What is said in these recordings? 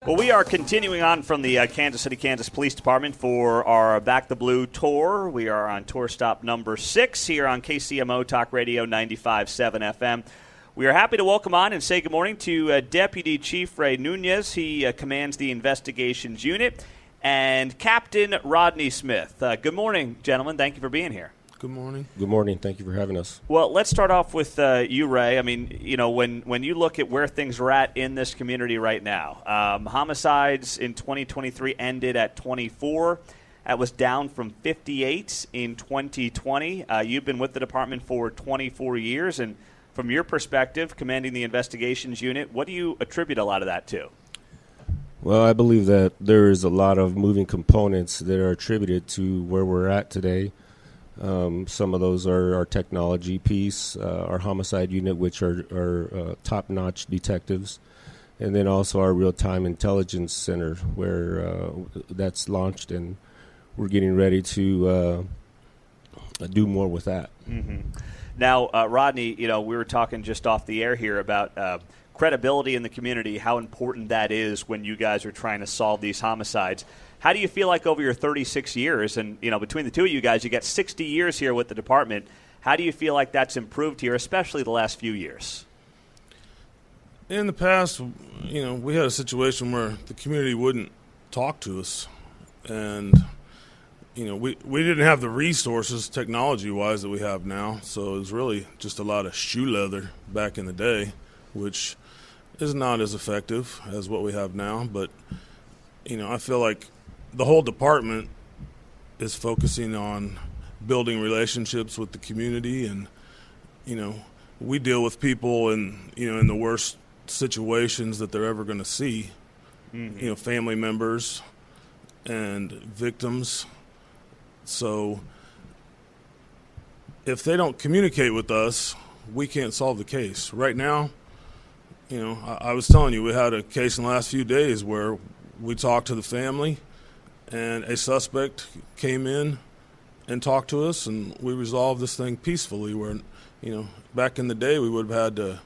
Well, we are continuing on from the Kansas City, Kansas Police Department for our Back the Blue tour. We are on tour stop number 6 here on KCMO Talk Radio 95.7 FM. We are happy to welcome on and say good morning to Deputy Chief Ray Nunez. He commands the investigations unit, and Captain Rodney Smith. Good morning, gentlemen. Thank you for being here. Good morning. Good morning. Thank you for having us. Well, let's start off with you, Ray. I mean, you know, when you look at where things are at in this community right now, homicides in 2023 ended at 24. That was down from 58 in 2020. You've been with the department for 24 years, and from your perspective, commanding the investigations unit, what do you attribute a lot of that to? Well, I believe that there is a lot of moving components that are attributed to where we're at today. Some of those are our technology piece, our homicide unit, which are top-notch detectives, and then also our real-time intelligence center, where that's launched, and we're getting ready to do more with that. Mm-hmm. Now, Rodney, you know, we were talking just off the air here about credibility in the community, how important that is when you guys are trying to solve these homicides. How do you feel like over your 36 years, and, you know, between the two of you guys, you got 60 years here with the department, how do you feel like that's improved here, especially the last few years? In the past, you know, we had a situation where the community wouldn't talk to us, and, you know, we didn't have the resources technology-wise that we have now, so it was really just a lot of shoe leather back in the day, which is not as effective as what we have now. But, you know, I feel like the whole department is focusing on building relationships with the community, and, you know, we deal with people in the worst situations that they're ever going to see, you know, family members and victims. So if they don't communicate with us, we can't solve the case. Right now, you know, I was telling you, we had a case in the last few days where we talked to the family, and a suspect came in and talked to us, and we resolved this thing peacefully, where, you know, back in the day we would have had to,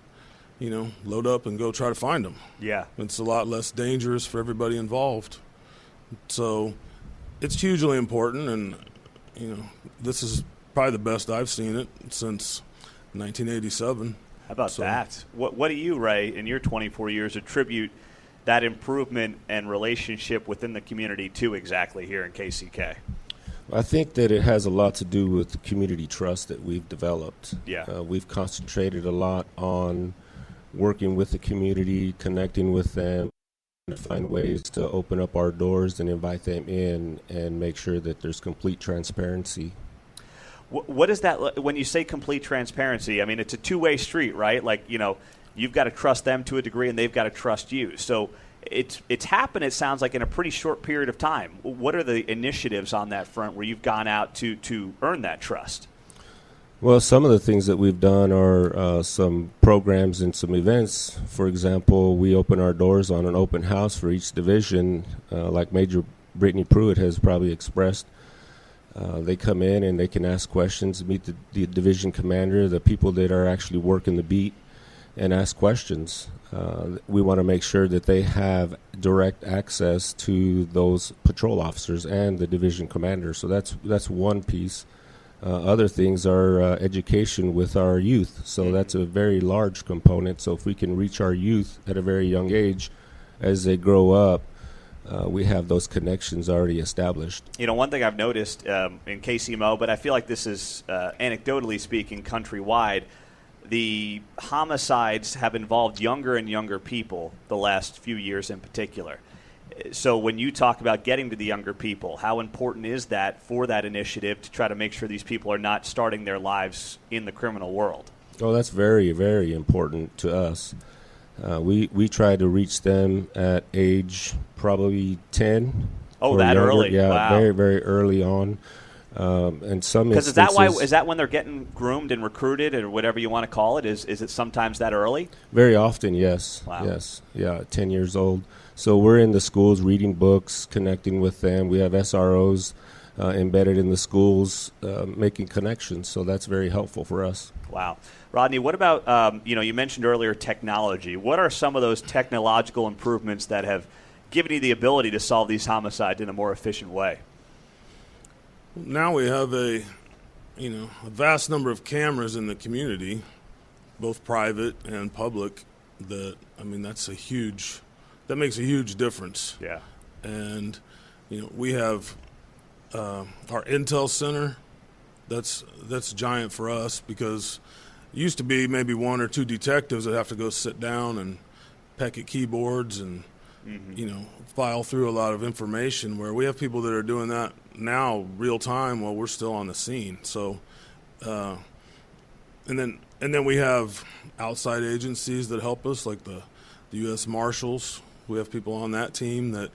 you know, load up and go try to find them. Yeah. It's a lot less dangerous for everybody involved. So it's hugely important, and, you know, this is probably the best I've seen it since 1987. How about that? What do you, Ray, in your 24 years, attribute that improvement and relationship within the community to exactly here in KCK? I think that it has a lot to do with the community trust that we've developed. Yeah. We've concentrated a lot on working with the community, connecting with them, to find ways to open up our doors and invite them in and make sure that there's complete transparency. What is that when you say complete transparency? I mean, it's a two-way street, right? Like, you know, you've got to trust them to a degree, and they've got to trust you. So it's happened, it sounds like, in a pretty short period of time. What are the initiatives on that front where you've gone out to earn that trust? Well, some of the things that we've done are some programs and some events. For example, we open our doors on an open house for each division, like Major Brittany Pruitt has probably expressed. They come in and they can ask questions, meet the division commander, the people that are actually working the beat, and ask questions. We want to make sure that they have direct access to those patrol officers and the division commander. So that's one piece. Other things are education with our youth. So that's a very large component. So if we can reach our youth at a very young age as they grow up, we have those connections already established. You know, one thing I've noticed in KCMO, but I feel like this is, anecdotally speaking, countrywide, the homicides have involved younger and younger people the last few years in particular. So when you talk about getting to the younger people, how important is that for that initiative to try to make sure these people are not starting their lives in the criminal world? Oh, that's very, very important to us. We try to reach them at age probably 10. Oh, that younger. early? Yeah, wow. Very, very early on. And some because instances, is that when they're getting groomed and recruited, or whatever you want to call it? Is it sometimes that early? Very often, yes. Wow. Yes. Yeah, 10 years old. So we're in the schools reading books, connecting with them. We have SROs embedded in the schools, making connections. So that's very helpful for us. Wow. Rodney, what about, you mentioned earlier technology. What are some of those technological improvements that have giving you the ability to solve these homicides in a more efficient way? Now we have a vast number of cameras in the community, both private and public. That makes a huge difference. Yeah. And we have our intel center. That's giant for us, because it used to be maybe one or two detectives that have to go sit down and peck at keyboards and file through a lot of information, where we have people that are doing that now real time while we're still on the scene. So and then we have outside agencies that help us, like the U.S. Marshals. We have people on that team that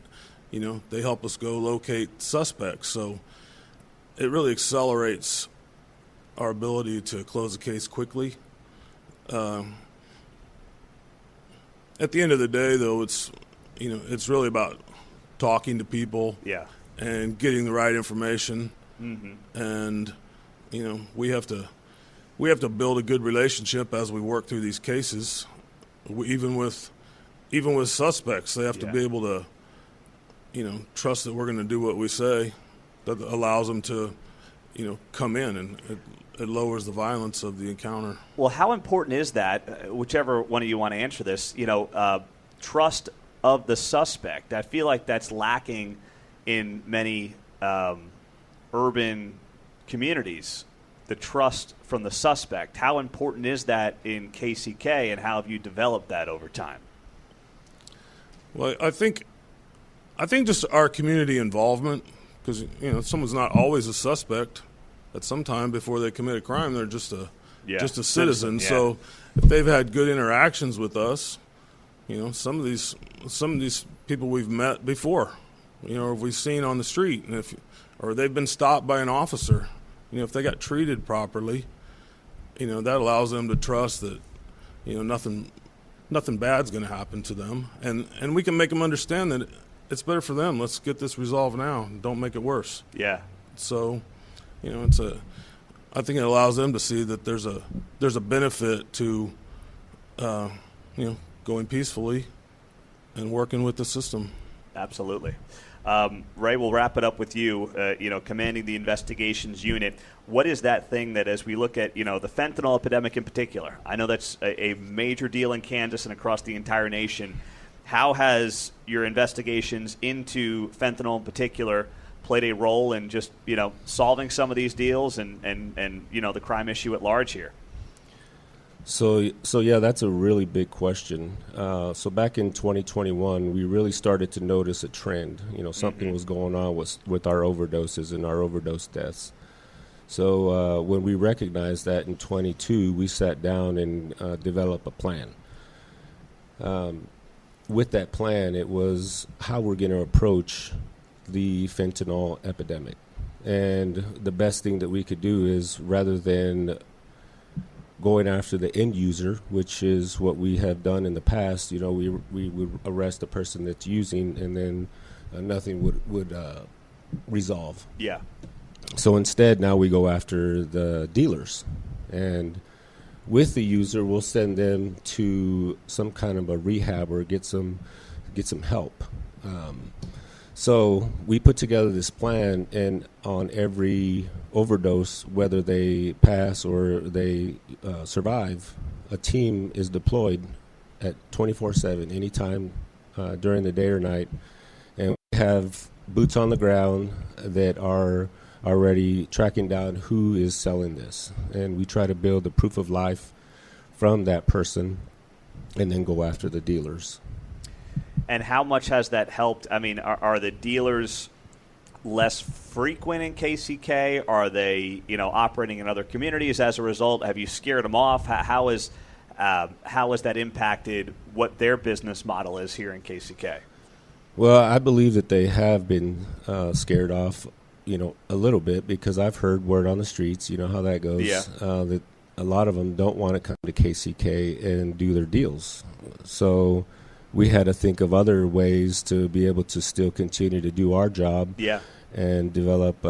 they help us go locate suspects. So it really accelerates our ability to close a case quickly. At the end of the day, though, it's really about talking to people, and getting the right information. And we have to build a good relationship as we work through these cases. Even with suspects, they have to be able to trust that we're going to do what we say. That allows them to come in, and it lowers the violence of the encounter. Well, how important is that, whichever one of you want to answer this, trust of the suspect? I feel like that's lacking in many urban communities, the trust from the suspect. How important is that in KCK, and how have you developed that over time? Well, I think just our community involvement, because someone's not always a suspect. At some time before they commit a crime, they're just a citizen. Yeah. So if they've had good interactions with us, some of these people we've met before, or we've seen on the street, and or they've been stopped by an officer, if they got treated properly, that allows them to trust that nothing bad's going to happen to them, and we can make them understand that it's better for them. Let's get this resolved now. Don't make it worse. Yeah. So, I think it allows them to see that there's a benefit to, going peacefully and working with the system. Absolutely. Ray, we'll wrap it up with you. Commanding the investigations unit. What is that thing that, as we look at the fentanyl epidemic in particular? I know that's a major deal in Kansas and across the entire nation. How has your investigations into fentanyl in particular played a role in just solving some of these deals and the crime issue at large here? So yeah, that's a really big question. So back in 2021, we really started to notice a trend. Something was going on with our overdoses and our overdose deaths. So when we recognized that in 22, we sat down and developed a plan. With that plan, it was how we're going to approach the fentanyl epidemic. And the best thing that we could do is, rather than going after the end user, which is what we have done in the past, we would arrest the person that's using, and then nothing would resolve. Yeah. So instead, now we go after the dealers. And with the user, we'll send them to some kind of a rehab or get some help. So we put together this plan, and on every overdose, whether they pass or they survive, a team is deployed at 24/7, anytime during the day or night, and we have boots on the ground that are already tracking down who is selling this, and we try to build a proof of life from that person and then go after the dealers. And how much has that helped? I mean, are the dealers less frequent in KCK? Are they, operating in other communities as a result? Have you scared them off? How has that impacted what their business model is here in KCK? Well, I believe that they have been scared off, a little bit, because I've heard word on the streets, how that goes. Yeah. That a lot of them don't want to come to KCK and do their deals. So we had to think of other ways to be able to still continue to do our job. Yeah. And develop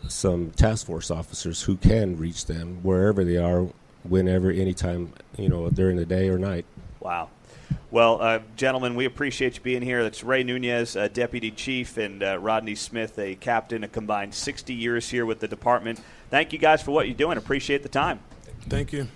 some task force officers who can reach them wherever they are, whenever, anytime, during the day or night. Wow. Well, gentlemen, we appreciate you being here. That's Ray Nunez, Deputy Chief, and Rodney Smith, a captain, a combined 60 years here with the department. Thank you guys for what you're doing. Appreciate the time. Thank you.